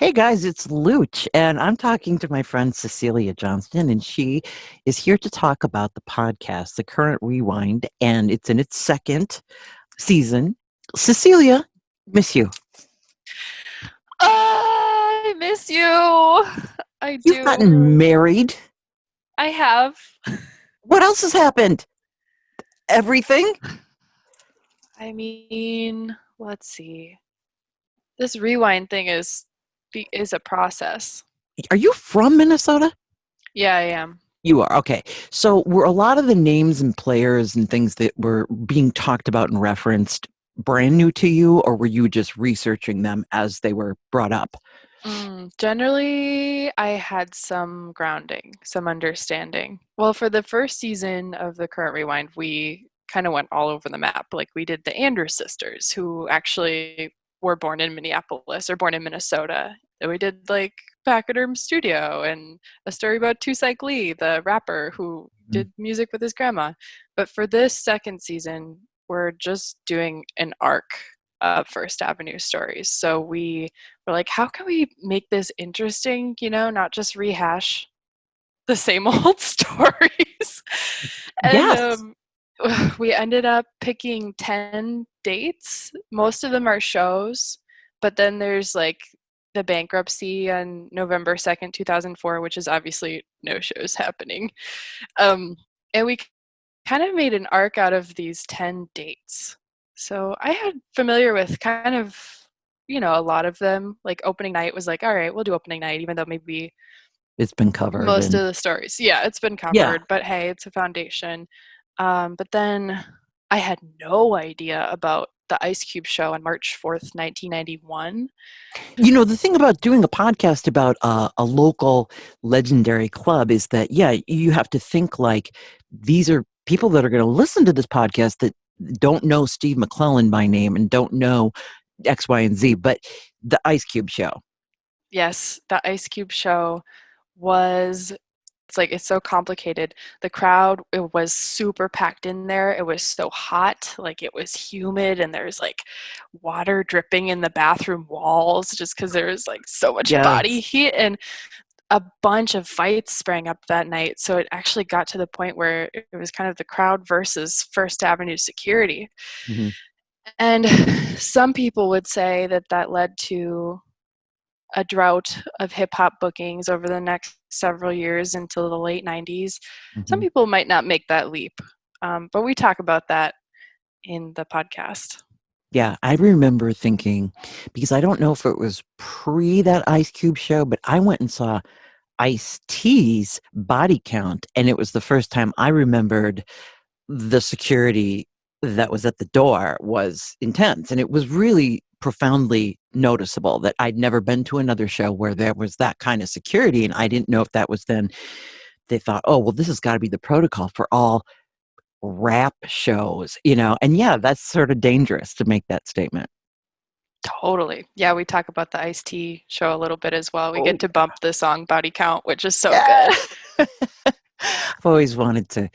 Hey guys, it's Looch, and I'm talking to my friend Cecilia Johnson, and she is here to talk about the podcast, The Current Rewind, and it's in its second season. Cecilia, miss you. I miss you. I You've gotten do. married. I have. What else has happened? Everything? Let's see. This rewind thing is a process. Are you from Minnesota? Yeah, I am. You are. Okay. So were a lot of the names and players and things that were being talked about and referenced brand new to you, or were you just researching them as they were brought up? Generally, I had some grounding, some understanding. Well, for the first season of the current rewind, we kind of went all over the map. Like we did the Andrews sisters, who actually were born in Minneapolis or born in Minnesota. And we did like Pachyderm Studio and a story about Tusaik Lee, the rapper who Mhm. did music with his grandma. But for this second season, we're just doing an arc of First Avenue stories. So we're like, how can we make this interesting? Not just rehash the same old stories. And Yes. we ended up picking 10 dates. Most of them are shows, but then there's like the bankruptcy on November 2nd, 2004, which is obviously no shows happening. And we kind of made an arc out of these 10 dates. So I had familiar with kind of, a lot of them. Like opening night was like, all right, we'll do opening night, even though maybe It's been covered most and of the stories, yeah, it's been yeah. covered, but hey, it's a foundation. But then I had no idea about the Ice Cube show on March 4th, 1991. The thing about doing a podcast about a local legendary club is that, yeah, you have to think like these are people that are going to listen to this podcast that don't know Steve McClellan by name and don't know X, Y, and Z, but the Ice Cube show. Yes, the Ice Cube show was it's so complicated. The crowd, it was super packed in there. It was so hot, like it was humid, and there's like water dripping in the bathroom walls just because there was like so much body Yes. heat, and a bunch of fights sprang up that night. So it actually got to the point where it was kind of the crowd versus First Avenue security. Hmm. And some people would say that that led to a drought of hip hop bookings over the next several years until the late 90s. Some Hmm. people might not make that leap, but we talk about that in the podcast. Yeah, I remember thinking, because I don't know if it was pre that Ice Cube show, but I went and saw Ice T's Body Count, and it was the first time I remembered the security that was at the door was intense. And it was really profoundly noticeable that I'd never been to another show where there was that kind of security. And I didn't know if that was then they thought, oh, well, this has got to be the protocol for all rap shows. And yeah, that's sort of dangerous to make that statement. Totally. Yeah, we talk about the Ice T show a little bit as well. We Oh, get to bump the song Body Count, which is so yeah. good. I've always wanted to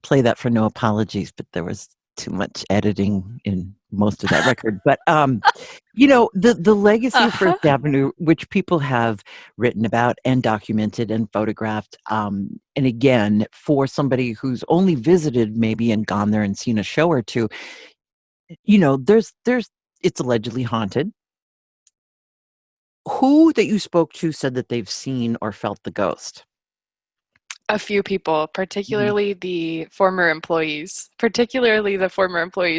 play that for No Apologies, but there was too much editing in most of that record. But the legacy of First Uh-huh. Avenue, which people have written about and documented and photographed, and again, for somebody who's only visited maybe and gone there and seen a show or two, there's it's allegedly haunted. Who that you spoke to said that they've seen or felt the ghost? A few people, Mhm. particularly the former employees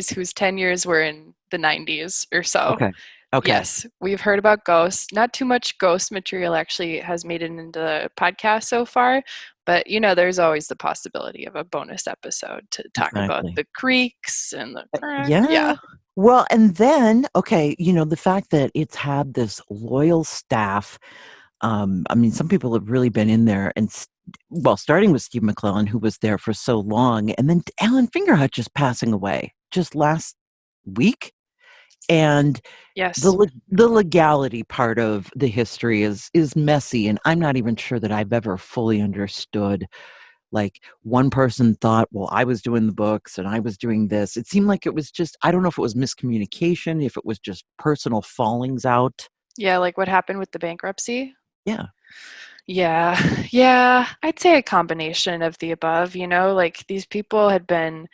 whose tenures were in the 90s or so. Okay. Okay. Yes, we've heard about ghosts. Not too much ghost material actually has made it into the podcast so far, but there's always the possibility of a bonus episode to talk about Exactly. the creaks and the Yeah. yeah. Well, and then, okay, the fact that it's had this loyal staff. I mean, some people have really been in there well, starting with Steve McClellan, who was there for so long, and then Alan Fingerhut just passing away just last week. And the Yes. the legality part of the history is messy, and I'm not even sure that I've ever fully understood. Like one person thought, well, I was doing the books and I was doing this. It seemed like it was just, I don't know if it was miscommunication, if it was just personal fallings out. Yeah, like what happened with the bankruptcy? Yeah. Yeah, yeah, I'd say a combination of the above, like these people had been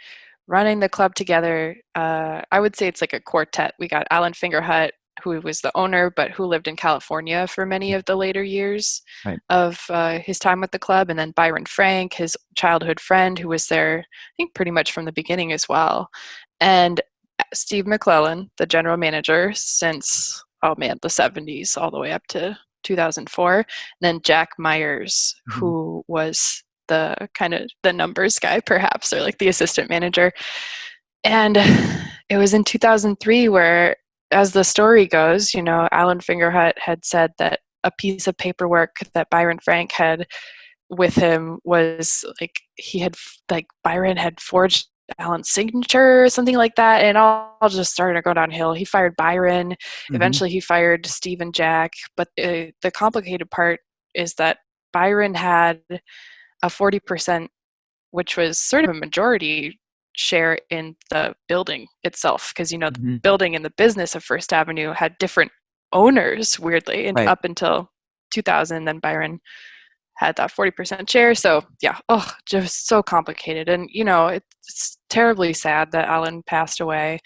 running the club together. I would say it's like a quartet. We got Alan Fingerhut, who was the owner, but who lived in California for many of the later years Right. of his time with the club, and then Byron Frank, his childhood friend, who was there, I think, pretty much from the beginning as well, and Steve McClellan, the general manager, since oh man, the 70s all the way up to 2004. And then Jack Myers, Mhm. who was the kind of the numbers guy, perhaps, or like the assistant manager. And it was in 2003 where, as the story goes, Alan Fingerhut had said that a piece of paperwork that Byron Frank had with him was like Byron had forged Alan's signature or something like that, and all just started to go downhill. He fired Byron. Mhm. Eventually, he fired Steve and Jack. But the complicated part is that Byron had a 40%, which was sort of a majority share in the building itself, because the Mhm. building and the business of First Avenue had different owners, weirdly, and Right. up until 2000, then Byron had that 40% share. So yeah, oh, just so complicated. And it's terribly sad that Alan passed away.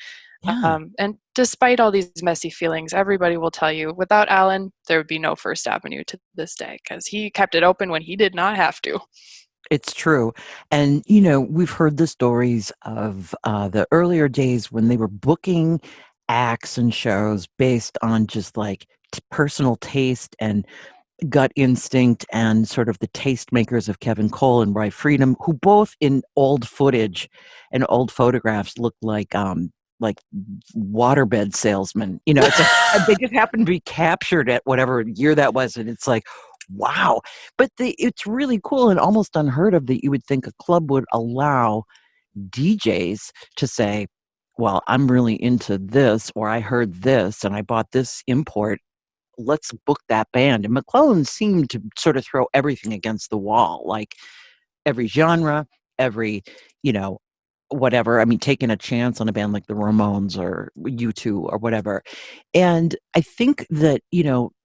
Yeah. And despite all these messy feelings, everybody will tell you without Alan, there would be no First Avenue to this day, because he kept it open when he did not have to. It's true. And, we've heard the stories of the earlier days when they were booking acts and shows based on just like personal taste and gut instinct and sort of the tastemakers of Kevin Cole and Roy Freedom, who both in old footage and old photographs look like waterbed salesmen. It's like they just happen to be captured at whatever year that was, and it's like, wow. But it's really cool and almost unheard of that you would think a club would allow DJs to say, well, I'm really into this, or I heard this and I bought this import, let's book that band. And McClellan seemed to sort of throw everything against the wall, like every genre, every, you know, whatever. I mean, taking a chance on a band like the Ramones or U2 or whatever. And I think that,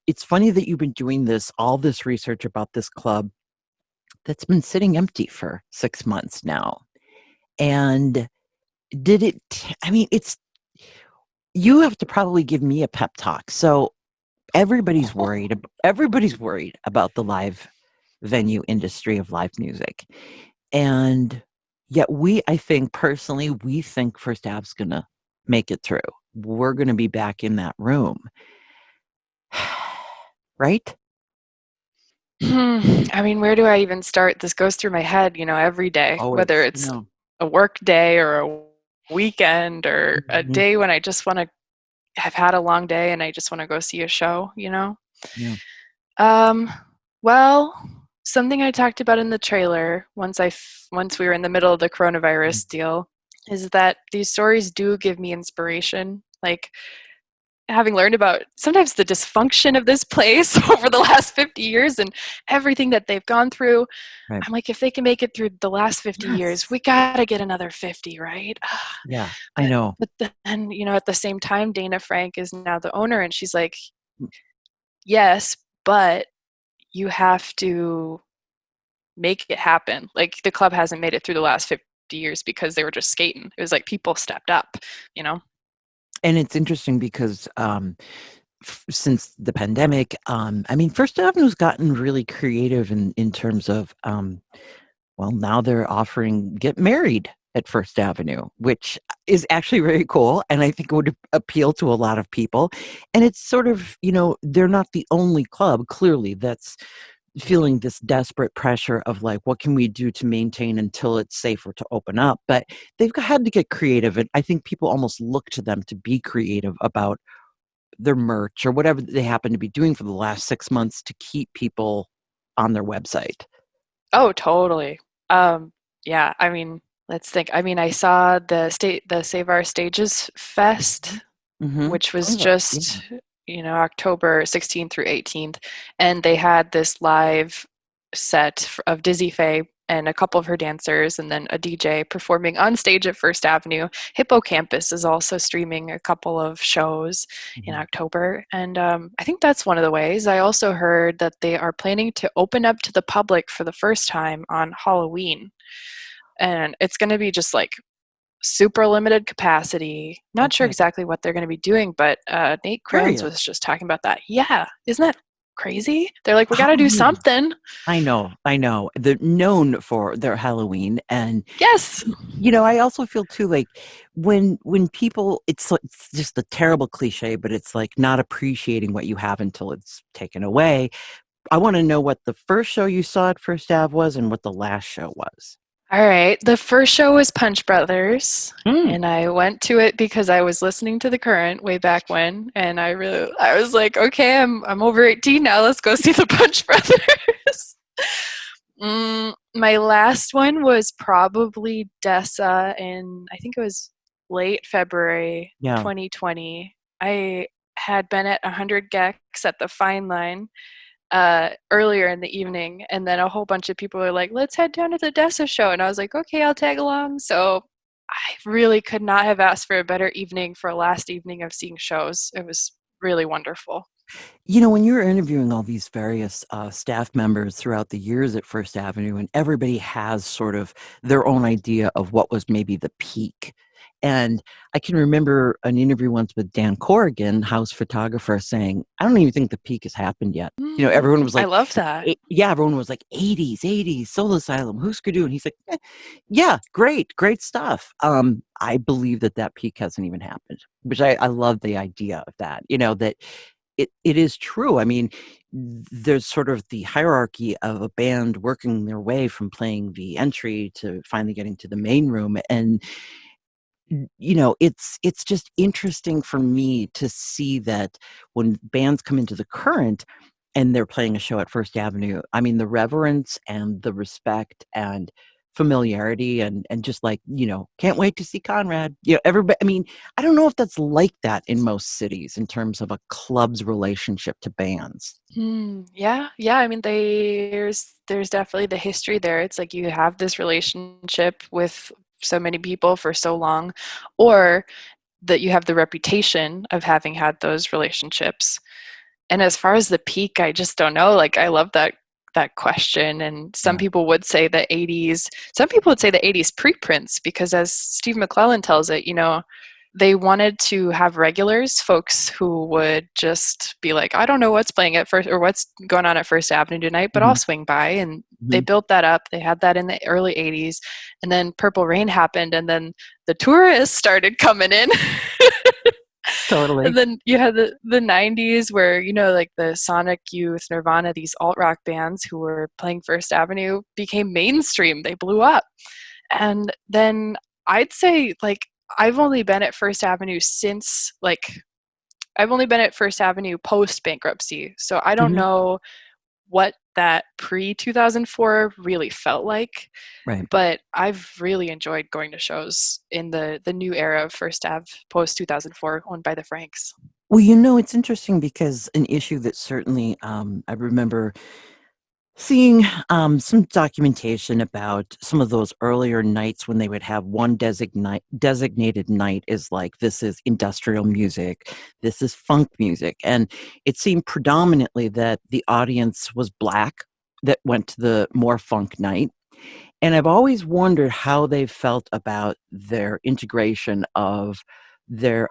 it's funny that you've been doing all this research about this club that's been sitting empty for 6 months now. And I mean, you have to probably give me a pep talk. So everybody's worried about the live venue industry of live music. And yet I think personally, we think First Ave's gonna make it through. We're gonna be back in that room. Right? I mean, where do I even start? This goes through my head, every day, whether Always. it's a work day or a weekend or a Mhm. day when I just want to have had a long day and I just want to go see a show. Yeah. Um, well, something I talked about in the trailer once we were in the middle of the Mhm. coronavirus deal is that these stories do give me inspiration. Like, having learned about sometimes the dysfunction of this place over the last 50 years and everything that they've gone through, Right. I'm like, if they can make it through the last 50 years, Yes. we gotta get another 50, right? Yeah, I but know. but then, at the same time, Dana Frank is now the owner, and she's like, yes, but you have to make it happen. Like, the club hasn't made it through the last 50 years because they were just skating. It was like people stepped up, you know? And it's interesting because since the pandemic, I mean, First Avenue's gotten really creative in terms of well, now they're offering get married at First Avenue, which is actually very cool, and I think it would appeal to a lot of people. And it's sort of, they're not the only club, clearly, that's feeling this desperate pressure of like, what can we do to maintain until it's safer to open up? But had to get creative, and I think people almost look to them to be creative about their merch or whatever they happen to be doing for the last 6 months to keep people on their website. Oh, totally. Yeah, I mean, let's think. I mean, I saw the Save Our Stages Fest, Mm-hmm. which was Oh, yeah. just, October 16th through 18th, and they had this live. set of Dizzy Faye and a couple of her dancers, and then a DJ performing on stage at First Avenue. Hippocampus is also streaming a couple of shows in Mhm. October, and I think that's one of the ways. I also heard that they are planning to open up to the public for the first time on Halloween, and it's going to be just like super limited capacity. Not sure Okay. exactly what they're going to be doing, but Nate Kranz Curious. was just talking about that. Yeah, isn't that crazy? They're like, we got to do Halloween. something. I know, I know. They're known for their Halloween, and Yes. I also feel too like when people, it's just a terrible cliche, but it's like not appreciating what you have until it's taken away. I want to know what the first show you saw at First Ave was and what the last show was. All right. The first show was Punch Brothers, Mm, and I went to it because I was listening to The Current way back when, and I was like, okay, I'm over 18 now. Let's go see the Punch Brothers. My last one was probably Dessa in, I think it was late February yeah. 2020. I had been at 100 Gex at the Fine Line earlier in the evening, and then a whole bunch of people were like, let's head down to the Dessa show. And I was like, okay, I'll tag along. So I really could not have asked for a better evening for a last evening of seeing shows. It was really wonderful. When you were interviewing all these various staff members throughout the years at First Avenue, and everybody has sort of their own idea of what was maybe the peak. And I can remember an interview once with Dan Corrigan, house photographer, saying, I don't even think the peak has happened yet. Everyone was I like, love that. yeah, everyone was like 80s, Soul Asylum, Husker Du. And he's like, yeah, great stuff. I believe that peak hasn't even happened, which I love the idea of that, that it is true. I mean, there's sort of the hierarchy of a band working their way from playing the entry to finally getting to the main room, and it's just interesting for me to see that when bands come into the current and they're playing a show at First Avenue, I mean, the reverence and the respect and familiarity and just like, can't wait to see Conrad. Everybody, I mean, I don't know if that's like that in most cities in terms of a club's relationship to bands. Yeah, yeah. I mean, there's definitely the history there. It's like you have this relationship with so many people for so long, or that you have the reputation of having had those relationships. And as far as the peak, I just don't know. Like, I love that question. And some Yeah. people would say the 80s. Some people would say the 80s pre-Prince, because as Steve McClellan tells it, they wanted to have regulars, folks who would just be like, I don't know what's playing at first or what's going on at First Avenue tonight, but I'll Mhm, swing by. And they mhm. built that up. They had that in the early 80s. And then Purple Rain happened, and then the tourists started coming in. And Totally. then you had the 90s where, like the Sonic Youth, Nirvana, these alt rock bands who were playing First Avenue became mainstream. They blew up. And then I'd say, like, I've only been at First Avenue since, like, I've only been at First Avenue post bankruptcy. So I don't Mhm. know what that pre 2004 really felt like, Right. but I've really enjoyed going to shows in the new era of First Ave post 2004, owned by the Franks. Well, it's interesting because an issue that certainly I remember seeing some documentation about some of those earlier nights when they would have one designated night is like, this is industrial music, this is funk music. And it seemed predominantly that the audience was Black that went to the more funk night. And I've always wondered how they felt about their integration of their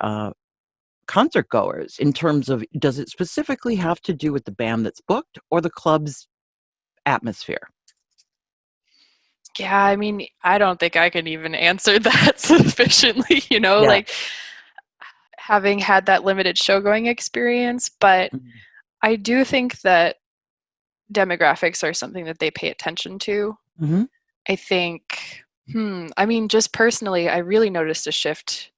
concert goers in terms of, does it specifically have to do with the band that's booked or the club's atmosphere? Yeah, I mean, I don't think I can even answer that sufficiently, Yeah. like having had that limited show going experience, but Mhm. I do think that demographics are something that they pay attention to. Mhm. I think, I mean, just personally, I really noticed a shift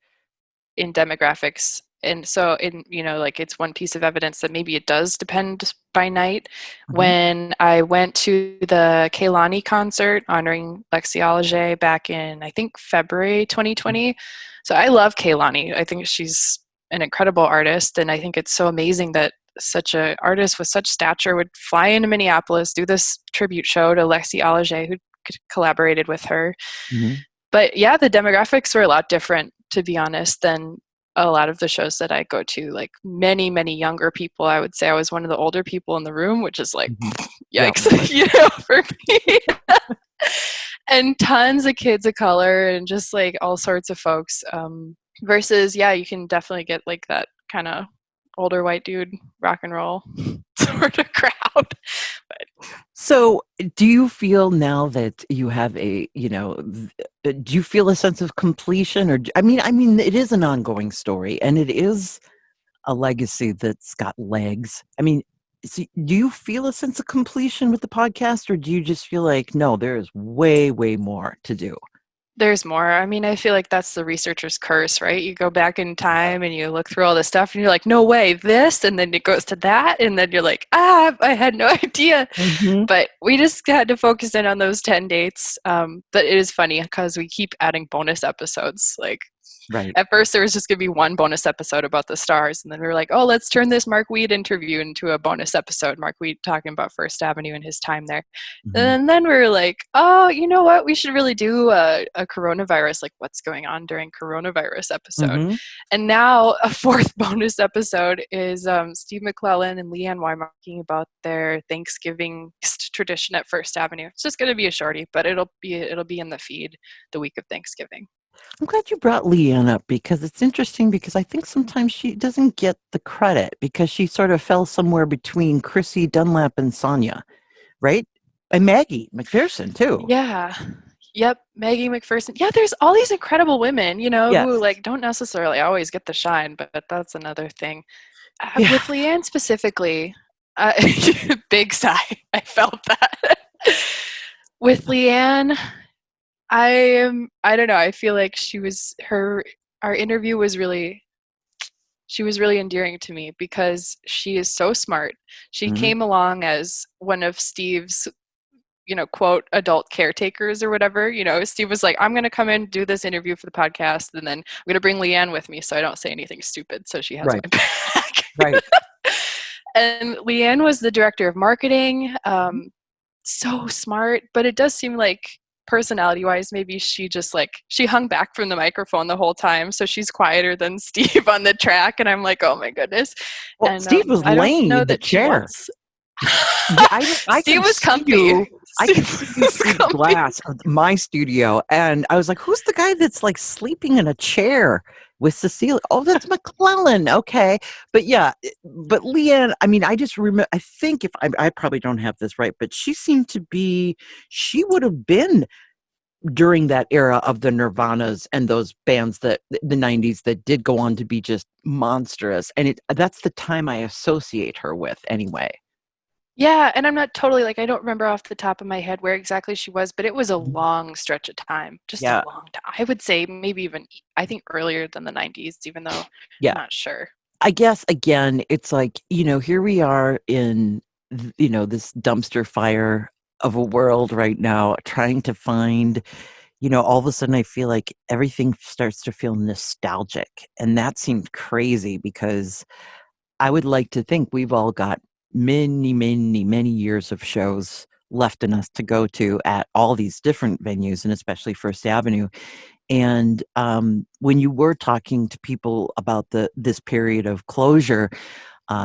in demographics. And so, like, it's one piece of evidence that maybe it does depend by night. Mhm. When I went to the Kehlani concert honoring Lexi Alger back in, I think, February Mhm. 2020. So I love Kehlani. I think she's an incredible artist. And I think it's so amazing that such a artist with such stature would fly into Minneapolis, do this tribute show to Lexi Alger, who collaborated with her. Mm-hmm. But yeah, the demographics were a lot different, to be honest, than a lot of the shows that I go to. Like many, many younger people. I would say I was one of the older people in the room, which is like, Mm-hmm. Yeah. yikes, you know, for me. And tons of kids of color and just like all sorts of folks. Versus, yeah, you can definitely get like that kind of older white dude rock and roll sort of crowd. But So, do you feel now that you have do you feel a sense of completion, or I mean, it is an ongoing story, and it is a legacy that's got legs. I mean, do you feel a sense of completion with the podcast, or do you just feel like no, there is way, way more to do? there's more. I mean, I feel like that's the researcher's curse, right? You go back in time and you look through all this stuff and you're like, no way, this, and then it goes to that, and then you're like, I had no idea. Mm-hmm. But we just had to focus in on those 10 dates. But it is funny because we keep adding bonus episodes. Like Right. at first there was just going to be one bonus episode about the stars, and then we were like, oh, let's turn this Mark Weed interview into a bonus episode. Mark Weed talking about First Avenue and his time there. Mm-hmm. And then we were like, oh, you know what, we should really do a coronavirus, like what's going on during coronavirus episode. Mm-hmm. And now a fourth bonus episode is Steve McClellan and Leanne Weimer talking about their Thanksgiving tradition at First Avenue. It's just going to be a shorty, but it'll be in the feed the week of Thanksgiving. I'm glad you brought Leanne up because it's interesting because I think sometimes she doesn't get the credit because she sort of fell somewhere between Chrissy Dunlap and Sonia, right? And Maggie McPherson too. Yeah. Yep. Maggie McPherson. Yeah, there's all these incredible women, you know, Yes. who like don't necessarily always get the shine, but that's another thing. Yeah. With Leanne specifically, big sigh. I felt that. With Leanne, I don't know. I feel like our interview was really, she was really endearing to me because she is so smart. She Mhm. came along as one of Steve's, you know, quote, adult caretakers or whatever. You know, Steve was like, I'm going to come in, do this interview for the podcast, and then I'm going to bring Leanne with me so I don't say anything stupid. So she has Right. my back. Right. And Leanne was the director of marketing. So smart, but it does seem like personality wise, maybe she just like, she hung back from the microphone the whole time. So she's quieter than Steve on the track. And I'm like, oh my goodness. Well, And Steve was I don't laying know in the that she chair. was. Yeah, I Steve could was see comfy. you. I could Steve see you was through the comfy. glass of my studio, and I was like, "Who's the guy that's like sleeping in a chair with Cecilia?" Oh, that's McClellan. Okay, but yeah, but Leanne. I mean, I just remember. I think if I probably don't have this right, but she seemed to be. She would have been during that era of the Nirvanas and those bands that the '90s that did go on to be just monstrous, and that's the time I associate her with anyway. Yeah, and I'm not totally like, I don't remember off the top of my head where exactly she was, but it was a long stretch of time, just a Yeah, long time. I would say maybe even, I think earlier than the 90s, even though I'm yeah. not sure. I guess again, it's like, here we are in, this dumpster fire of a world right now, trying to find, all of a sudden I feel like everything starts to feel nostalgic. And that seems crazy because I would like to think we've all got many, many, many years of shows left in us to go to at all these different venues and especially First Avenue. And when you were talking to people about this period of closure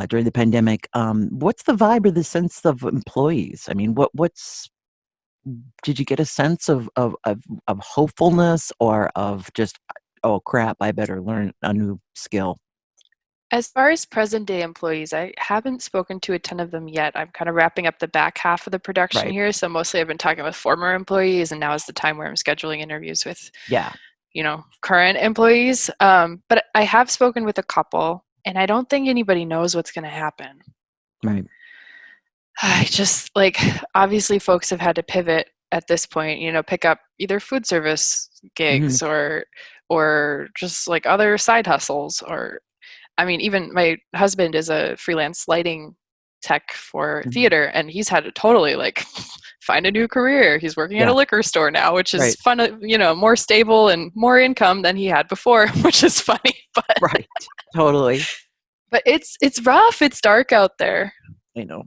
during the pandemic, what's the vibe or the sense of employees? I mean, what's did you get a sense of hopefulness or of just oh crap, I better learn a new skill? As far as present day employees, I haven't spoken to a ton of them yet. I'm kind of wrapping up the back half of the production Right. here. So mostly I've been talking with former employees, and now is the time where I'm scheduling interviews with, Yeah. current employees. But I have spoken with a couple, and I don't think anybody knows what's going to happen. Right. I just like, obviously folks have had to pivot at this point, pick up either food service Hmm. gigs or just like other side hustles, or I mean, even my husband is a freelance lighting tech for theater, and he's had to totally like find a new career. He's working at a Yeah. liquor store now, which is Right. fun, more stable and more income than he had before, which is funny. But Right. Totally. But it's rough. It's dark out there. I know.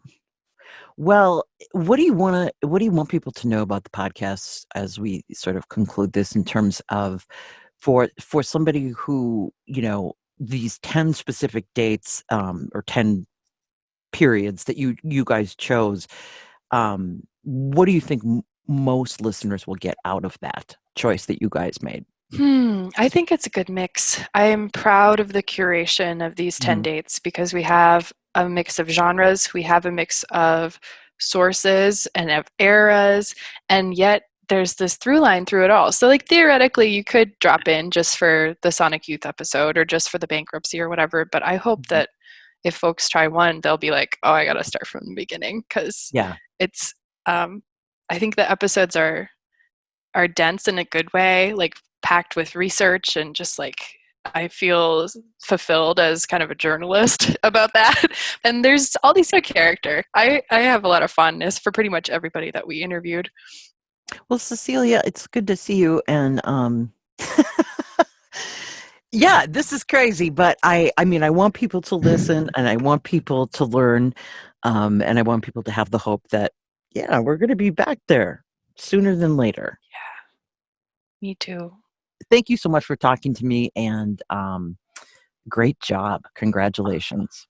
Well, what do you want people to know about the podcast as we sort of conclude this in terms of for somebody who, these 10 specific dates or 10 periods that you guys chose, what do you think most listeners will get out of that choice that you guys made? I think it's a good mix. I'm proud of the curation of these 10 Mhm. dates because we have a mix of genres, we have a mix of sources and of eras, and yet there's this through line through it all. So, like, theoretically, you could drop in just for the Sonic Youth episode or just for the bankruptcy or whatever, but I hope Mhm. that if folks try one, they'll be like, oh, I gotta start from the beginning because Yeah. it's, um, I think the episodes are dense in a good way, like packed with research and just like I feel fulfilled as kind of a journalist about that. And there's all these other character. I have a lot of fondness for pretty much everybody that we interviewed. Well, Cecilia, it's good to see you. And yeah, this is crazy, but I mean, I want people to listen and I want people to learn, and I want people to have the hope that, yeah, we're going to be back there sooner than later. Me too. Thank you so much for talking to me, and great job. Congratulations.